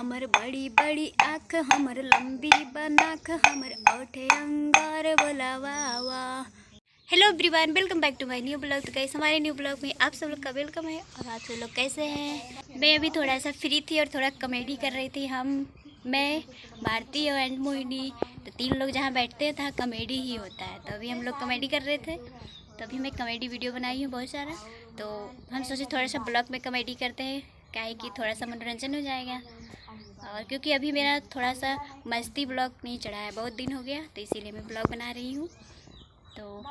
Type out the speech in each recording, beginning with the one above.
हमर बड़ी बड़ी आँख, हमर लंबी बनाख, हमर ओठे अंगार बोला वाह वाह। Hello everyone, welcome back to my new blog. तो गाइस, हमारे न्यू ब्लॉग में आप सब लोग का वेलकम है। और आप सब लोग कैसे हैं? मैं अभी थोड़ा सा फ्री थी और थोड़ा कॉमेडी कर रही थी। मैं भारती एंड मोहिनी, तो तीन लोग जहाँ बैठते हैं तो कॉमेडी ही होता है। तो अभी हम लोग कॉमेडी कर रहे थे, तो अभी मैं कॉमेडी वीडियो बनाई हूँ बहुत सारा। तो हम सोचे थोड़ा सा ब्लॉग में कॉमेडी करते हैं, क्या है कि थोड़ा सा मनोरंजन हो जाएगा। और क्योंकि अभी मेरा थोड़ा सा मस्ती ब्लॉग नहीं चढ़ा है, बहुत दिन हो गया, तो इसीलिए मैं ब्लॉग बना रही हूँ। तो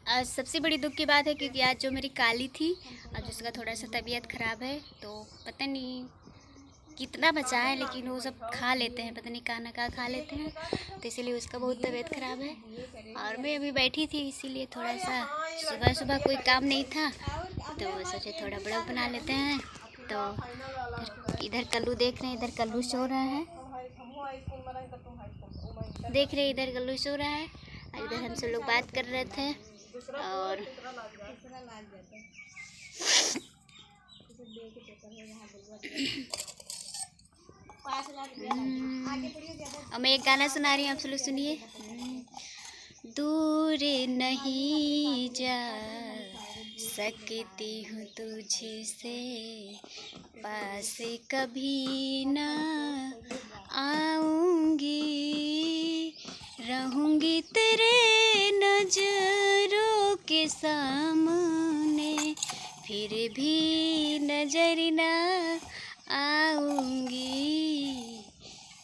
आज सबसे बड़ी दुख की बात है क्योंकि आज जो मेरी काली थी, आज उसका थोड़ा सा तबीयत ख़राब है। तो पता नहीं कितना बचा है, लेकिन वो सब खा लेते हैं, पता नहीं कहाँ ना कहाँ खा लेते हैं, तो इसीलिए उसका बहुत तबीयत ख़राब है। और मैं अभी बैठी थी, इसीलिए थोड़ा सा सुबह सुबह कोई काम नहीं था, तो सोचे थोड़ा ब्लॉग बना लेते हैं। तो इधर कल्लू देख रहे हैं, इधर कल्लू सो रहा है, देख रहे हैं इधर कल्लू सो रहा है। और इधर हम सब लोग बात कर रहे थे। और मैं एक गाना सुना रही हूँ, आप सब लोग सुनिए। दूर नहीं जा सकती हूँ तुझे से, पास कभी ना आऊँगी, रहूँगी तेरे नजरों के सामने, फिर भी नजर ना आऊँगी,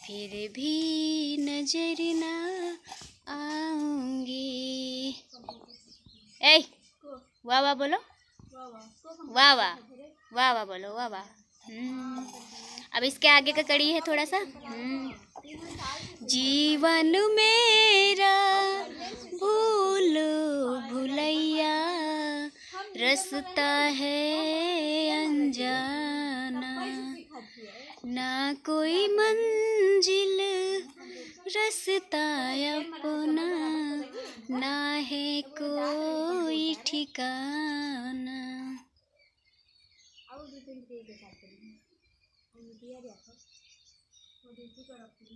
फिर भी नजर ना आऊँगी। ए वाह वाह बोलो, वाह वाह, वाह वाह बोलो, वाह वाह। अब इसके आगे का कड़ी है थोड़ा सा। जीवन मेरा भूल भुलैया, रास्ता है अनजाना, ना कोई मंजिल रास्ता अपना, ना है कोई ठिकाना।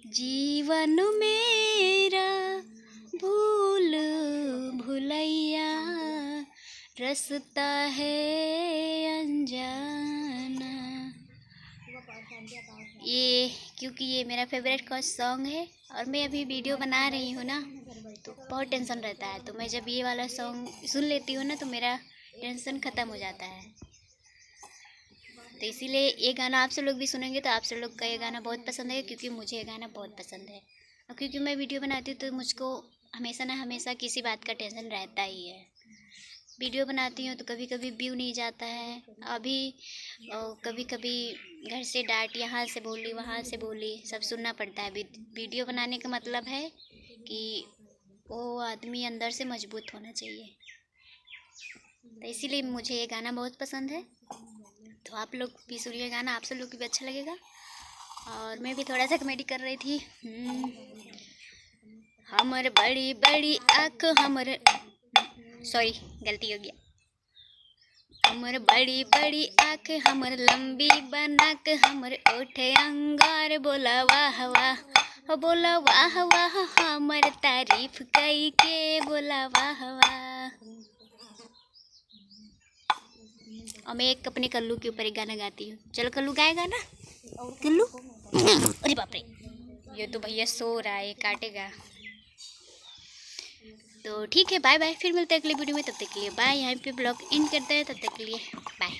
जीवन मेरा भूल भुलैया, रास्ता है अनजाना। ये क्योंकि ये मेरा फेवरेट का सॉन्ग है और मैं अभी वीडियो बना रही हूँ ना, तो बहुत टेंशन रहता है। तो मैं जब ये वाला सॉन्ग सुन लेती हूँ ना, तो मेरा टेंशन ख़त्म हो जाता है। तो इसीलिए ये गाना आप सब लोग भी सुनेंगे तो आप सब लोग का ये गाना बहुत पसंद है, क्योंकि मुझे ये गाना बहुत पसंद है। और क्योंकि मैं वीडियो बनाती हूँ तो मुझको हमेशा ना हमेशा किसी बात का टेंशन रहता ही है। वीडियो बनाती हूँ तो कभी कभी व्यू नहीं जाता है, अभी कभी कभी घर से डांट, यहाँ से बोली वहाँ से बोली, सब सुनना पड़ता है। वीडियो बनाने का मतलब है कि वो आदमी अंदर से मजबूत होना चाहिए। तो इसीलिए मुझे ये गाना बहुत पसंद है। तो आप लोग भी सुनिए गाना, आप सब लोग को भी अच्छा लगेगा। और मैं भी थोड़ा सा कॉमेडी कर रही थी। हमर बड़ी बड़ी आँख, हमर सॉरी गलती हो गया। हमर बड़ी बड़ी आँख, हमर लंबी बनाक, हमर ओठे अंगार बोला वाह वाह, बोला वाह वाह, हमर तारीफ कई के बोला वाह वाह। और मैं एक अपने कल्लू के ऊपर एक गाना गाती हूँ। चलो कल्लू गाएगा ना, कल्लू। अरे बाप रे, ये तो भैया सो रहा है, काटेगा। तो ठीक है, बाय बाय, फिर मिलते हैं अगली वीडियो में। तब तक के लिए बाय। यहाँ पे ब्लॉग एंड करते हैं, तब तक के लिए बाय।